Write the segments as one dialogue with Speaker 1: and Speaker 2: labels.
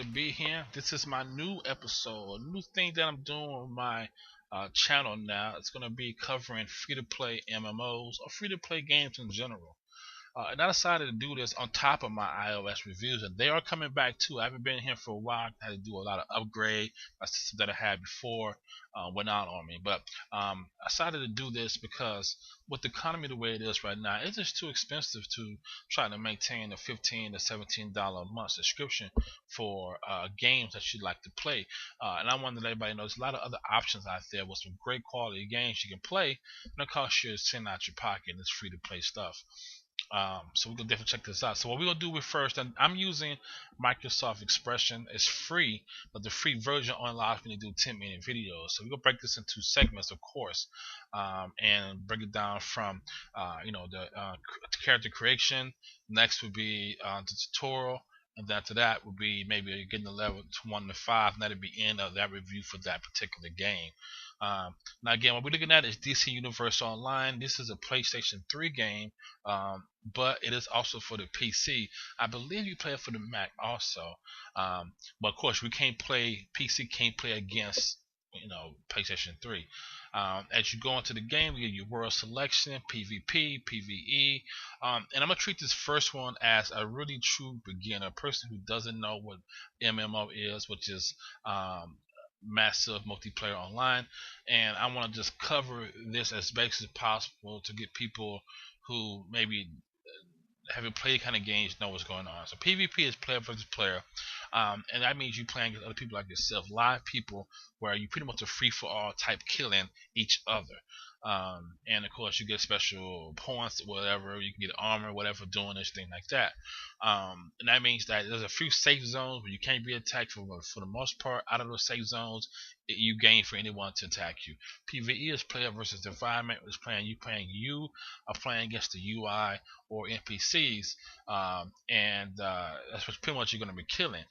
Speaker 1: to be here. This is my new episode, a new thing that I'm doing on my channel now. It's going to be covering free-to-play MMOs or free-to-play games in general. And I decided to do this on top of my iOS reviews, and they are coming back too. I haven't been here for a while. I had to do a lot of upgrade. My system that I had before went out on me, but I decided to do this because with the economy the way it is right now, it's just too expensive to try to maintain a $15 to $17 a month subscription for games that you like to play. And I wanted to let everybody know there's a lot of other options out there with some great quality games you can play, and it costs you a cent out your pocket. It's free to play stuff. So we're gonna definitely check this out. So what we're gonna do with first, and I'm using Microsoft Expression. It's free, but the free version only allows me to do 10-minute videos. So we're gonna break this into segments, of course, and break it down from the character creation. Next would be the tutorial. And then after that would be maybe getting the level to 1 to 5, and that'll be end of that review for that particular game. Now again, what we're looking at is DC Universe Online. This is a PlayStation 3 game, but it is also for the PC. I believe you play it for the Mac also, but of course we can't play PC. Can't play against PlayStation 3. As you go into the game, you get your world selection, PvP, PvE, and I'm gonna treat this first one as a really true beginner, a person who doesn't know what MMO is, which is massive multiplayer online, and I want to just cover this as basic as possible to get people who maybe haven't played kind of games know what's going on. So PvP is player versus player, and that means you playing against other people like yourself, live people, where you pretty much a free for all type killing each other. And of course you get special points, whatever, you can get armor, whatever, doing this thing like that. And that means that there's a few safe zones where you can't be attacked for the most part. Out of those safe zones, you gain for anyone to attack you. PvE is player versus environment. It's you are playing against the UI or NPCs, and that's what pretty much you're going to be killing.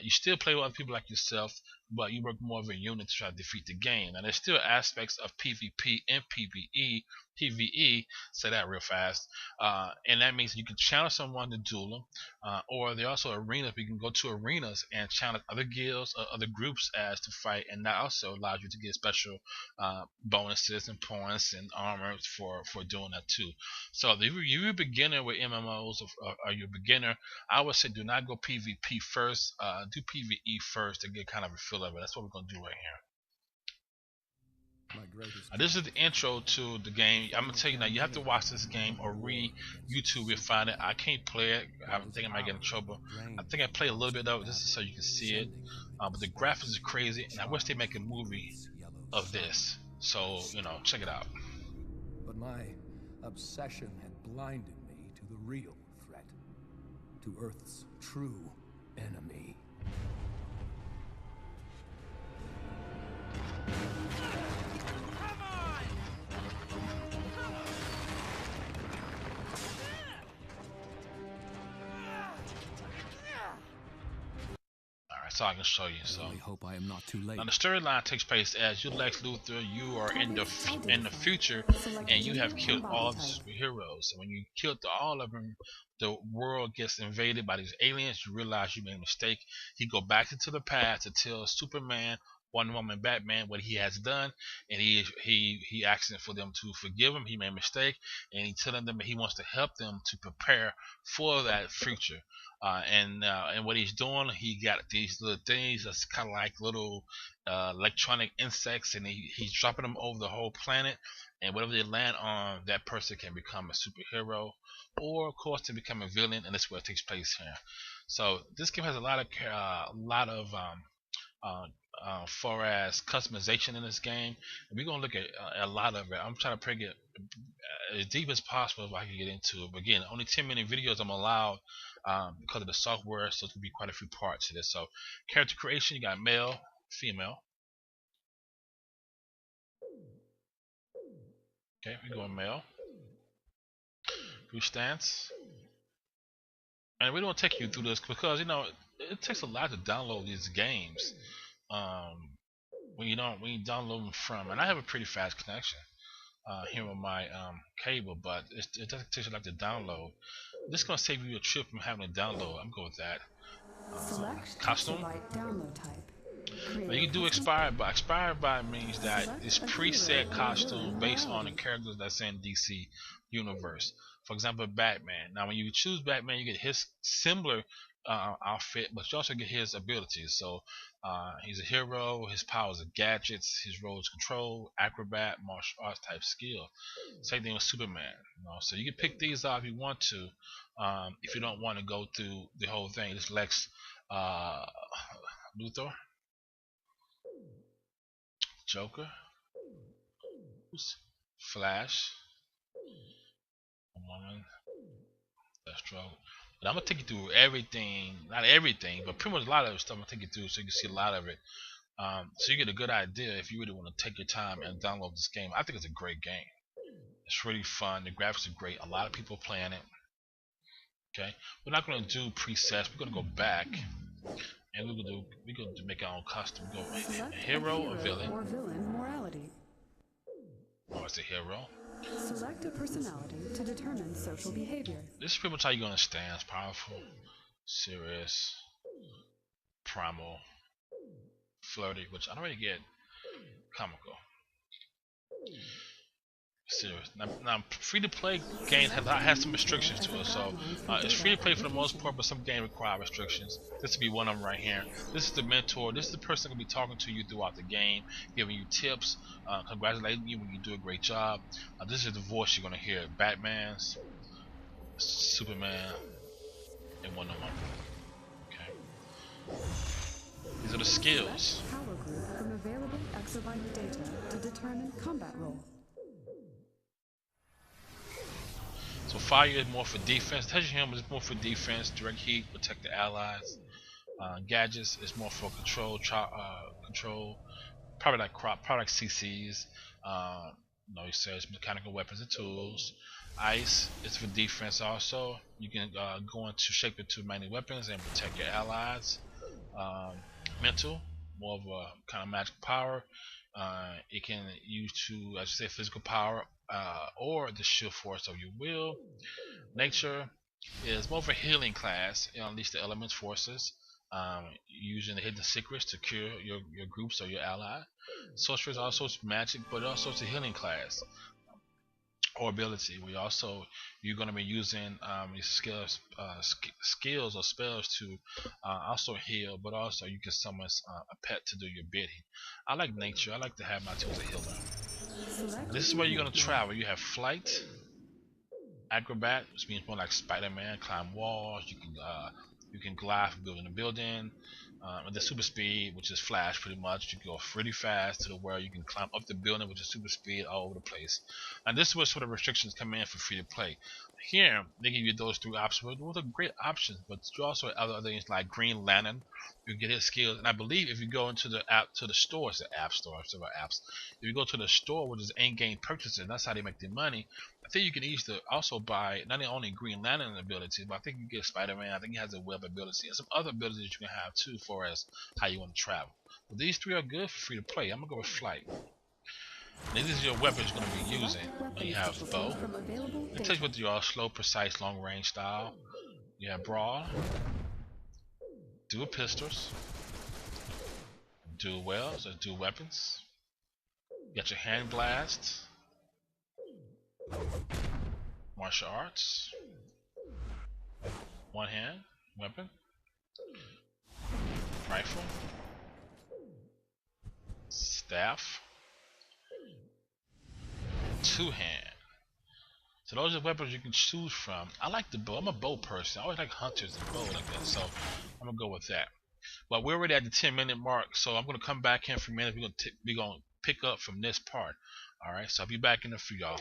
Speaker 1: You still play with other people like yourself, but you work more of a unit to try to defeat the game. Now there's still aspects of PvP and PvE, say that real fast, and that means you can challenge someone to duel them, or there are also arenas. We can go to arenas and challenge other guilds or other groups as to fight, and that also allows you to get special bonuses and points and armor for doing that too. So if you're a beginner with MMOs, or you're a beginner, I would say do not go PvP first. Do PvE first to get kind of a feel of it. That's what we're gonna do right here. Now, this is the intro to the game. I'm gonna tell you now, you have to watch this game or read YouTube. You'll find it. I can't play it. I think I might get in trouble. I think I played a little bit of it just so you can see it. But the graphics is crazy, and I wish they make a movie of this. So check it out.
Speaker 2: But my obsession had blinded me to the real threat, to Earth's true enemy.
Speaker 1: So I can show you. So
Speaker 2: I hope I am not too late.
Speaker 1: Now the storyline takes place as you, Lex Luthor, you are in the future, and you have killed all of the superheroes. And when you killed all of them, the world gets invaded by these aliens. You realize you made a mistake. You go back into the past to tell Superman, Wonder Woman, Batman what he has done, and he asking for them to forgive him. He made a mistake, and he's telling them that he wants to help them to prepare for that future. And what he's doing, he got these little things that's kind of like little electronic insects, and he's dropping them over the whole planet. And whatever they land on, that person can become a superhero, or of course to become a villain, and that's where it takes place here. So this game has a lot of far as customization in this game, and we're gonna look at a lot of it. I'm trying to bring it as deep as possible if I can get into it. But again, only 10-minute videos I'm allowed because of the software, so it's gonna be quite a few parts to this. So character creation, you got male, female. Okay, we're going male. Group stance. And we don't take you through this because it takes a lot to download these games. When you download them from, and I have a pretty fast connection here on my cable, but it doesn't take a lot to download. This is gonna save you a trip from having to download. I'm good with that. costume. Now you can do expired by. Expired by means that it's preset costume based on the characters that's in DC universe. For example, Batman. Now when you choose Batman, you get his similar outfit, but you also get his abilities. So he's a hero. His powers are gadgets. His role is control, acrobat, martial arts type skill. Same thing with Superman. So you can pick these out if you want to. If you don't want to go through the whole thing, this Lex Luthor, Joker, Flash, Woman, Deathstroke. But I'm gonna take you through everything, not everything, but pretty much a lot of the stuff. I'm gonna take you through so you can see a lot of it. So you get a good idea if you really want to take your time and download this game. I think it's a great game. It's really fun. The graphics are great. A lot of people playing it. Okay, we're not gonna do presets. We're gonna go back and we're gonna make our own custom. Go a hero or villain.
Speaker 3: Or villain morality.
Speaker 1: Oh, it's a hero.
Speaker 3: Select a personality to determine social behavior.
Speaker 1: This is pretty much how you're gonna stand. It's powerful, serious, primal, flirty, which I don't really get. Comical. Serious. Now free-to-play games have some restrictions to it, so it's free-to-play for the most part, but some games require restrictions. This would be one of them right here. This is the mentor. This is the person going to be talking to you throughout the game, giving you tips, congratulating you when you do a great job. This is the voice you're going to hear: Batman's, Superman, and Wonder Woman. Okay. These are the skills.
Speaker 3: Power group from available exobyte data to determine combat role.
Speaker 1: So fire is more for defense. Touching him is more for defense. Direct heat, protect the allies. Gadgets is more for control. Probably like CCs. He says mechanical weapons and tools. Ice is for defense also. You can go into shape into magnetic weapons and protect your allies. Mental, more of a kind of magic power. It can use to, as you say, physical power or the sheer force of your will. Nature is more of a healing class. It unleash the elements forces, using the hidden secrets to cure your groups or your ally. Sorcery is also magic, but also it's a healing class or ability. You're going to be using these skills or spells to also heal, but also you can summon a pet to do your bidding. I like nature. I like to have my tools a healer. This is where you're going to travel. You have flight, acrobat, which means more like Spider-Man, climb walls. You can glide from building to building. And the super speed, which is flash, pretty much. You go really fast to the where you can climb up the building, which is super speed all over the place. And this is where sort of restrictions come in for free to play. Here they give you those three options. Those are great options, but you also have other things like Green Lantern. You can get his skills, and I believe if you go into the store, it's the app store, several apps. If you go to the store, which is in-game purchases, that's how they make their money. I think you can easily also buy not only Green Lantern ability, but I think you get Spider-Man. I think he has a web ability and some other abilities that you can have too, for as how you want to travel. But these three are good for free to play. I'm gonna go with flight. And these are your weapons you're gonna be using. You have bow. It tells you what you are: slow, precise, long range style. You have brawl, dual pistols, dual wells, or dual weapons. You got your hand blast, martial arts, one hand weapon, rifle, staff, two hand. So those are weapons you can choose from. I like the bow. I'm a bow person. I always like hunters and bow like that. So I'm gonna go with that. But we're already at the 10-minute mark, so I'm gonna come back in for a minute. We're gonna pick up from this part. All right. So I'll be back in a few, y'all.